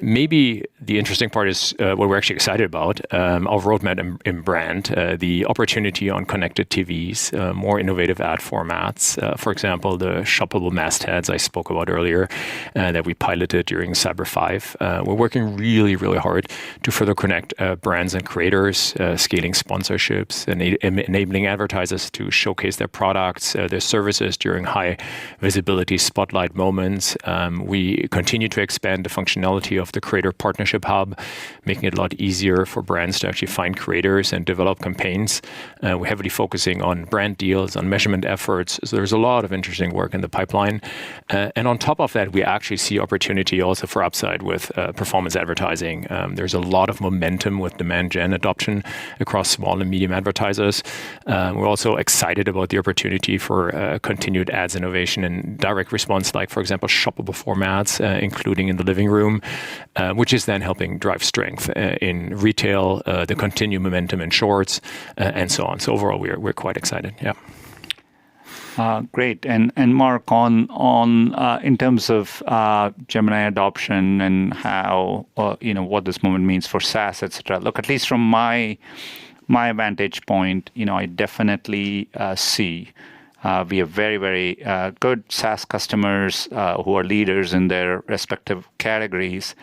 Maybe the interesting part is what we're actually excited about, our roadmap in brand, the opportunity on connected TVs, more innovative ad formats. For example, the shoppable mastheads I spoke about earlier that we piloted during Cyber 5. We're working really, really hard to further connect brands and creators, scaling sponsorships, and enabling advertisers to showcase their products, their services during high visibility spotlight moments. We continue to expand the functionality of the Creator Partnership Hub, making it a lot easier for brands to actually find creators and develop campaigns. We're heavily focusing on brand deals, on measurement efforts. So there's a lot of interesting work in the pipeline. And on top of that, we actually see opportunity also for upside with performance advertising. There's a lot of momentum with demand gen adoption across small and medium advertisers. We're also excited about the opportunity for continued ads innovation and direct response, like, for example, shoppable formats, including in the living room, which is then helping drive strength in retail, the continued momentum in shorts, and so on. So overall, we're quite excited. Yeah. Great. And Mark, on in terms of Gemini adoption and how what this moment means for SaaS, etc. Look, at least from my vantage point, I definitely see we have very, very good SaaS customers who are leaders in their respective categories.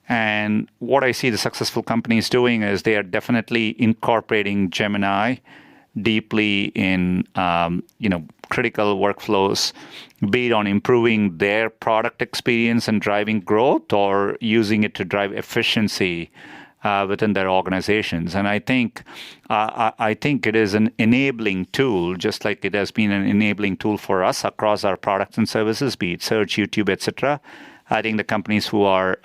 And what I see the successful companies doing is they are definitely incorporating Gemini deeply in critical workflows, be it on improving their product experience and driving growth, or using it to drive efficiency within their organizations. And I think it is an enabling tool, just like it has been an enabling tool for us across our products and services, be it search, YouTube, etc. I think the companies who are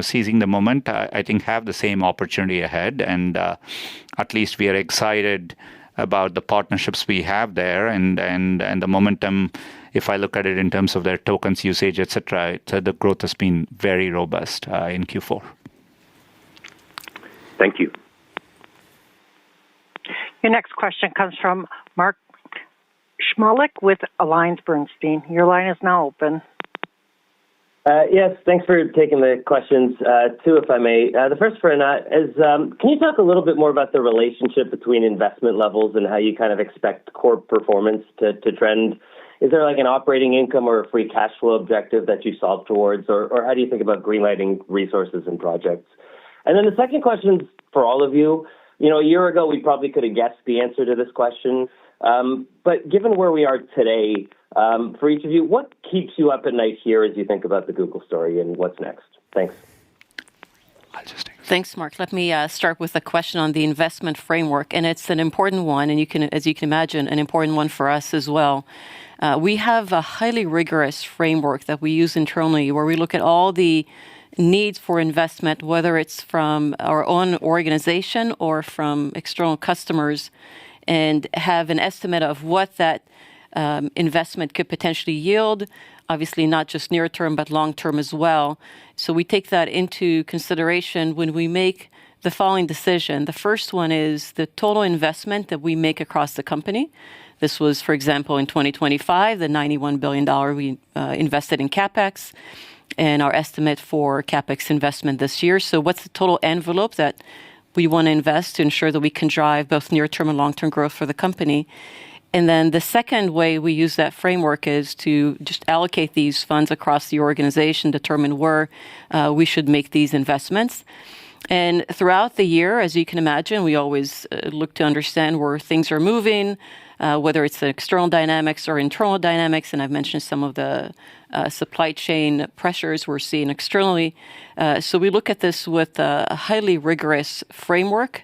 seizing the moment, I think, have the same opportunity ahead, and at least we are excited about the partnerships we have there, and the momentum. If I look at it in terms of their tokens usage, etc., the growth has been very robust in Q4. Thank you. Your next question comes from Mark Shmulik with AllianceBernstein. Your line is now open. Yes, thanks for taking the questions. Two, if I may. The first for Anat is, can you talk a little bit more about the relationship between investment levels and how you kind of expect core performance to trend? Is there like an operating income or a free cash flow objective that you solve towards, or how do you think about greenlighting resources and projects? And then the second question is for all of you. A year ago, we probably could have guessed the answer to this question. But given where we are today, for each of you, what keeps you up at night here as you think about the Google story and what's next? Thanks. Thanks, Mark. Let me start with a question on the investment framework, and it's an important one, and as you can imagine, an important one for us as well. We have a highly rigorous framework that we use internally where we look at all the needs for investment, whether it's from our own organization or from external customers, and have an estimate of what that investment could potentially yield, obviously not just near term, but long term as well. So we take that into consideration when we make the following decision. The first one is the total investment that we make across the company. This was, for example, in 2025, the $91 billion we invested in CapEx, and our estimate for CapEx investment this year. So what's the total envelope that we want to invest to ensure that we can drive both near-term and long-term growth for the company? And then the second way we use that framework is to just allocate these funds across the organization, determine where we should make these investments. And throughout the year, as you can imagine, we always look to understand where things are moving, whether it's the external dynamics or internal dynamics. And I've mentioned some of the supply chain pressures we're seeing externally. So we look at this with a highly rigorous framework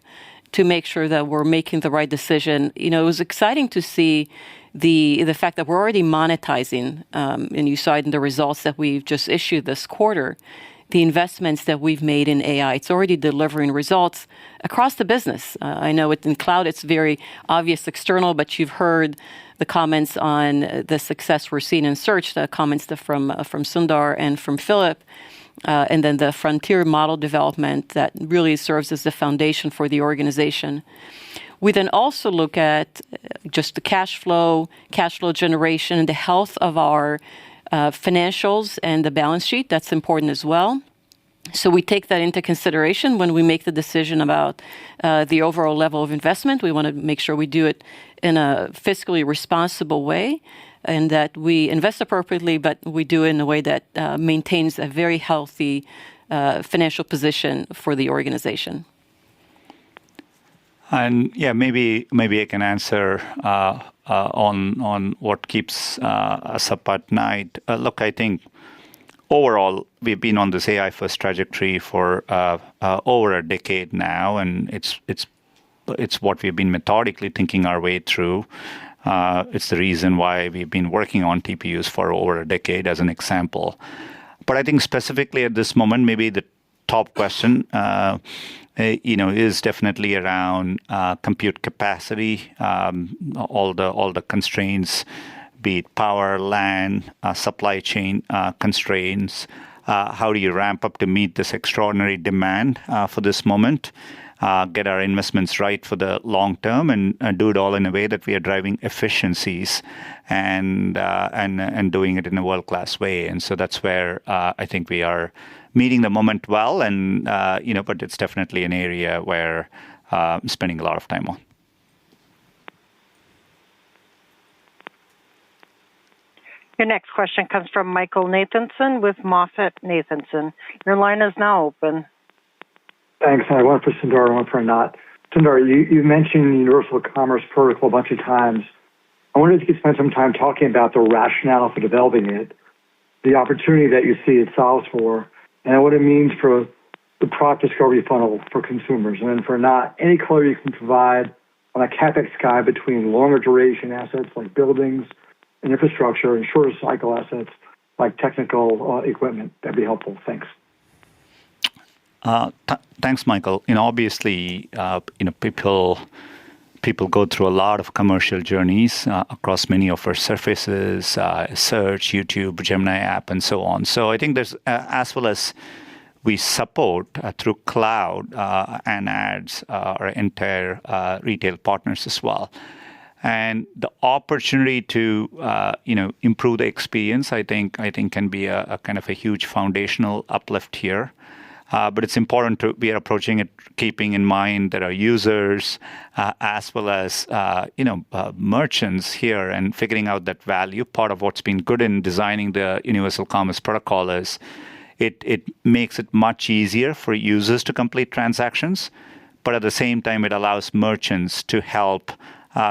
to make sure that we're making the right decision. It was exciting to see the fact that we're already monetizing, and you saw it in the results that we've just issued this quarter, the investments that we've made in AI. It's already delivering results across the business. I know in cloud it's very obvious external, but you've heard the comments on the success we're seeing in search, the comments from Sundar and from Philip, and then the frontier model development that really serves as the foundation for the organization. We then also look at just the cash flow generation, and the health of our financials and the balance sheet. That's important as well. So we take that into consideration when we make the decision about the overall level of investment. We want to make sure we do it in a fiscally responsible way and that we invest appropriately, but we do it in a way that maintains a very healthy financial position for the organization. And yeah, maybe I can answer on what keeps us up at night. Look, I think overall we've been on this AI first trajectory for over a decade now, and it's what we've been methodically thinking our way through. It's the reason why we've been working on TPUs for over a decade, as an example. But I think specifically at this moment, maybe the top question is definitely around compute capacity, all the constraints, be it power, land, supply chain constraints. How do you ramp up to meet this extraordinary demand for this moment? get our investments right for the long term, and do it all in a way that we are driving efficiencies and doing it in a world-class way. And so that's where I think we are meeting the moment well, and but it's definitely an area where I'm spending a lot of time on. Your next question comes from Michael Nathanson with MoffettNathanson. Your line is now open. Thanks. I have one for Sundar and one for Anat. Sundar, you mentioned Universal Commerce Protocol a bunch of times. I wonder if you could spend some time talking about the rationale for developing it, the opportunity that you see it solves for, and what it means for the product discovery funnel for consumers. And then for Anat, any color you can provide on a CapEx guide between longer duration assets like buildings and infrastructure and shorter cycle assets like technical equipment. That'd be helpful. Thanks. Thanks, Michael. Obviously, people go through a lot of commercial journeys across many of our surfaces, search, YouTube, Gemini app, and so on. So I think there's, as well as we support through cloud and ads, our entire retail partners as well. And the opportunity to improve the experience, I think can be a kind of a huge foundational uplift here. But it's important to be approaching it keeping in mind that our users, as well as merchants here, and figuring out that value. Part of what's been good in designing the Universal Commerce Protocol is it makes it much easier for users to complete transactions, but at the same time it allows merchants to help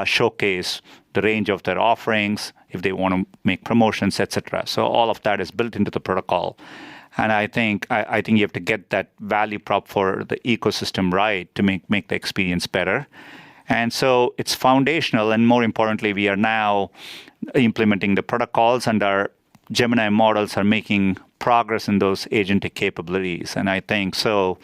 showcase the range of their offerings if they want to make promotions, etc. So all of that is built into the protocol. And I think you have to get that value prop for the ecosystem right to make the experience better. And so it's foundational. And more importantly, we are now implementing the protocols, and our Gemini models are making progress in those agentic capabilities. And I think so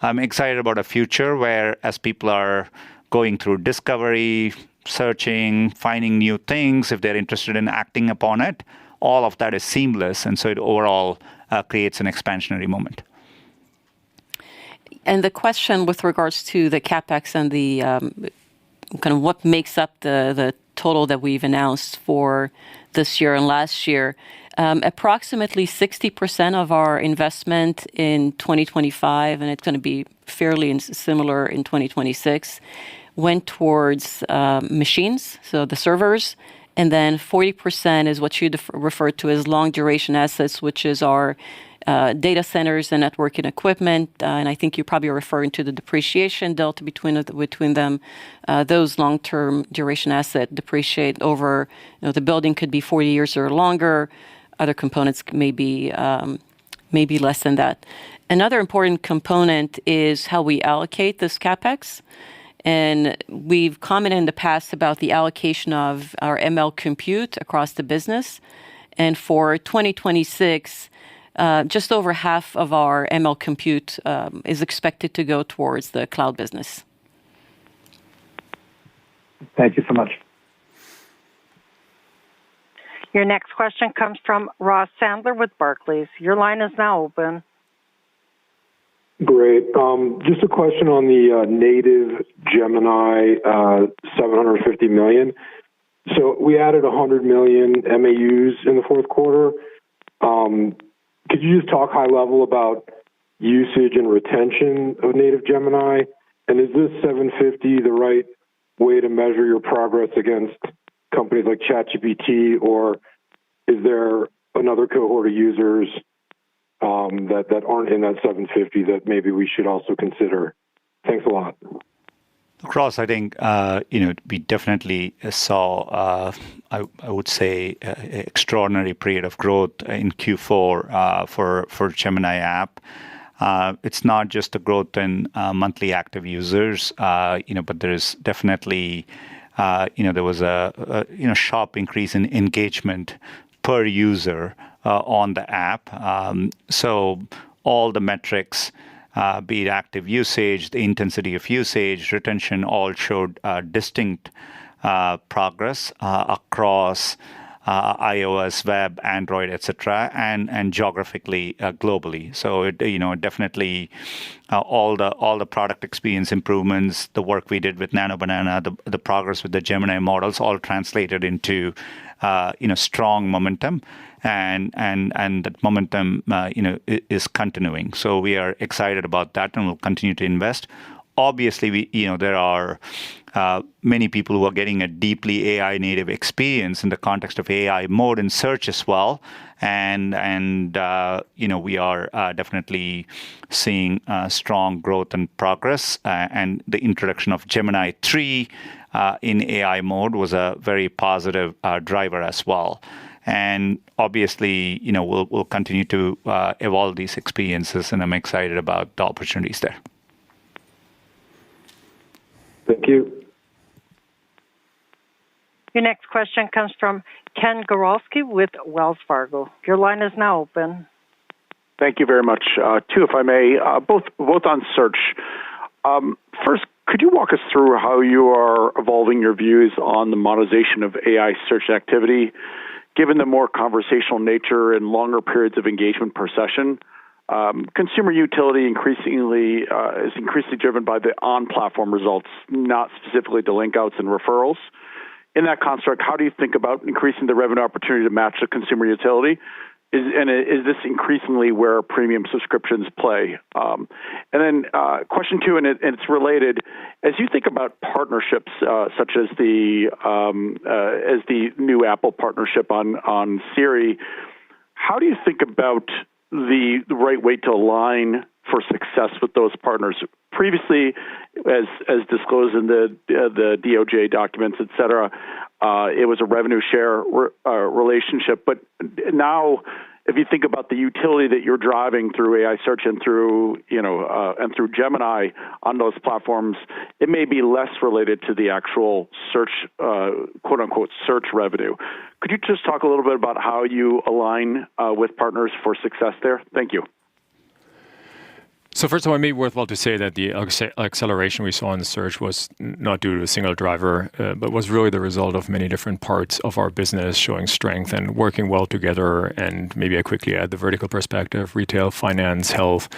I'm excited about a future where, as people are going through discovery, searching, finding new things, if they're interested in acting upon it, all of that is seamless. And so it overall creates an expansionary moment. And the question with regards to the CapEx and the kind of what makes up the total that we've announced for this year and last year, approximately 60% of our investment in 2025, and it's going to be fairly similar in 2026, went towards machines, so the servers, and then 40% is what you refer to as long duration assets, which is our data centers and networking equipment. And I think you're probably referring to the depreciation delta between them. Those long-term duration assets depreciate over, the building could be 40 years or longer. Other components may be less than that. Another important component is how we allocate this CapEx. And we've commented in the past about the allocation of our ML compute across the business. And for 2026, just over half of our ML compute is expected to go towards the cloud business. Thank you so much. Your next question comes from Ross Sandler with Barclays. Your line is now open. Great. Just a question on the native Gemini 750 million. So we added 100 million MAUs in the fourth quarter. Could you just talk high level about usage and retention of native Gemini? And is this 750 the right way to measure your progress against companies like ChatGPT, or is there another cohort of users that aren't in that 750 that maybe we should also consider? Thanks a lot. Ross, I think we definitely saw, I would say, extraordinary period of growth in Q4 for Gemini app. It's not just the growth in monthly active users, but there is definitely, there was a sharp increase in engagement per user on the app. So all the metrics, be it active usage, the intensity of usage, retention, all showed distinct progress across iOS, web, Android, etc., and geographically globally. So it definitely all the product experience improvements, the work we did with Nano Banana, the progress with the Gemini models, all translated into strong momentum, and that momentum is continuing. So we are excited about that, and we'll continue to invest. Obviously, there are many people who are getting a deeply AI native experience in the context of AI mode in search as well, and we are definitely seeing strong growth and progress. And the introduction of Gemini 3 in AI mode was a very positive driver as well. And obviously, we'll continue to evolve these experiences, and I'm excited about the opportunities there. Thank you. Your next question comes from Ken Goralski with Wells Fargo. Your line is now open. Thank you very much. Two, if I may, both on search. First, could you walk us through how you are evolving your views on the monetization of AI search activity, given the more conversational nature and longer periods of engagement per session? Consumer utility is increasingly driven by the on-platform results, not specifically the link outs and referrals. In that construct, how do you think about increasing the revenue opportunity to match the consumer utility? Is this increasingly where premium subscriptions play? And then question two, and it's related. As you think about partnerships such as the new Apple partnership on Siri, how do you think about the right way to align for success with those partners? Previously, as disclosed in the DOJ documents, et cetera, it was a revenue share relationship. But now, if you think about the utility that you're driving through AI search and through Gemini on those platforms, it may be less related to the actual search, quote unquote, search revenue. Could you just talk a little bit about how you align with partners for success there? Thank you. So first of all, it may be worthwhile to say that the acceleration we saw in the search was not due to a single driver, but was really the result of many different parts of our business showing strength and working well together. And maybe I quickly add the vertical perspective: retail, finance, health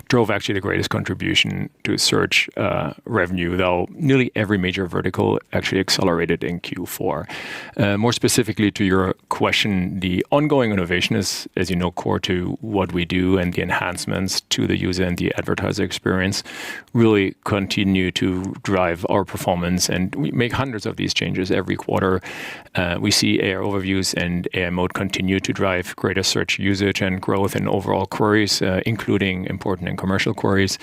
drove actually the greatest contribution to search revenue, though nearly every major vertical actually accelerated in Q4. More specifically to your question, the ongoing innovation is, as you know, core to what we do, and the enhancements to the user and the advertiser experience really continue to drive our performance, and we make hundreds of these changes every quarter. We see AI overviews and AI mode continue to drive greater search usage and growth in overall queries, including important and commercial queries.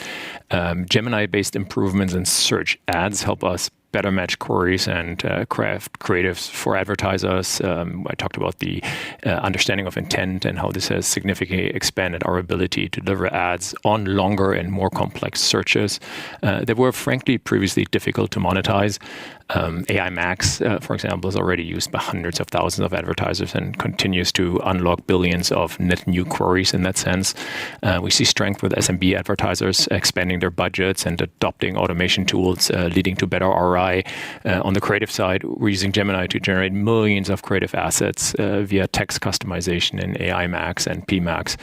Gemini-based improvements in search ads help us better match queries and craft creatives for advertisers. I talked about the understanding of intent and how this has significantly expanded our ability to deliver ads on longer and more complex searches that were frankly previously difficult to monetize. AI Max, for example, is already used by hundreds of thousands of advertisers and continues to unlock billions of net new queries in that sense. We see strength with SMB advertisers expanding their budgets and adopting automation tools, leading to better ROI. On the creative side, we're using Gemini to generate millions of creative assets via text customization in AI Max and PMax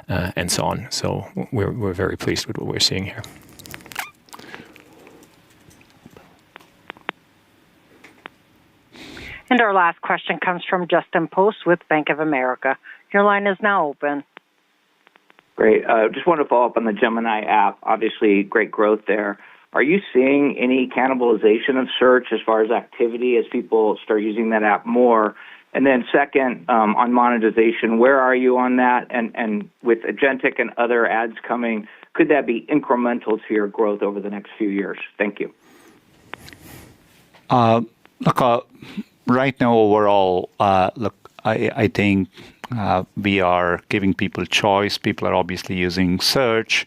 and so on. So we're very pleased with what we're seeing here. And our last question comes from Justin Post with Bank of America. Your line is now open. Great. Just wanted to follow up on the Gemini app. Obviously, great growth there. Are you seeing any cannibalization of search as far as activity as people start using that app more? And then second, on monetization, where are you on that? And with agentic and other ads coming, could that be incremental to your growth over the next few years? Thank you. Right now, overall, I think we are giving people choice. People are obviously using search,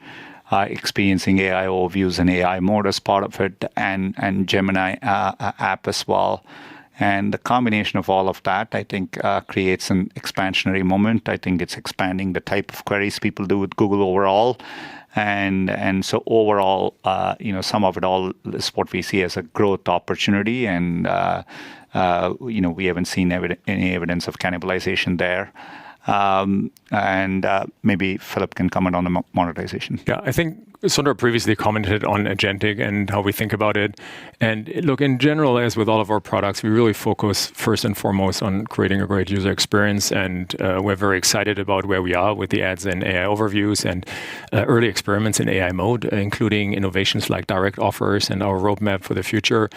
experiencing AI overviews and AI mode as part of it, and Gemini app as well. And the combination of all of that, I think, creates an expansionary moment. I think it's expanding the type of queries people do with Google overall. And so overall, some of it all is what we see as a growth opportunity. And, we haven't seen any evidence of cannibalization there. And maybe Philip can comment on the monetization. Yeah, I think Sundar previously commented on agentic and how we think about it. And look, in general, as with all of our products, we really focus first and foremost on creating a great user experience. And we're very excited about where we are with the ads and AI overviews and early experiments in AI mode, including innovations like direct offers and our roadmap for the future.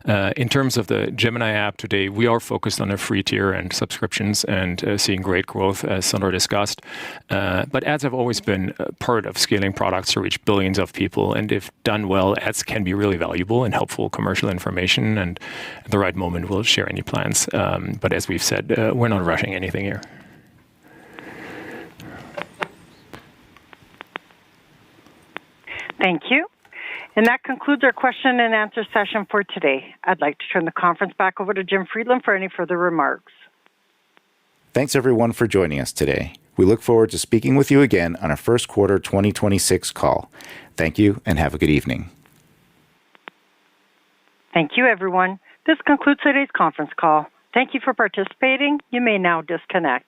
In terms of the Gemini app today, we are focused on a free tier and subscriptions and seeing great growth, as Sundar discussed. But ads have always been part of scaling products to reach billions of people. And if done well, ads can be really valuable and helpful commercial information. And at the right moment, we'll share any plans. But as we've said, we're not rushing anything here. Thank you. And that concludes our question and answer session for today. I'd like to turn the conference back over to Jim Friedland for any further remarks. Thanks, everyone, for joining us today. We look forward to speaking with you again on our first quarter 2026 call. Thank you, and have a good evening. Thank you, everyone. This concludes today's conference call. Thank you for participating. You may now disconnect.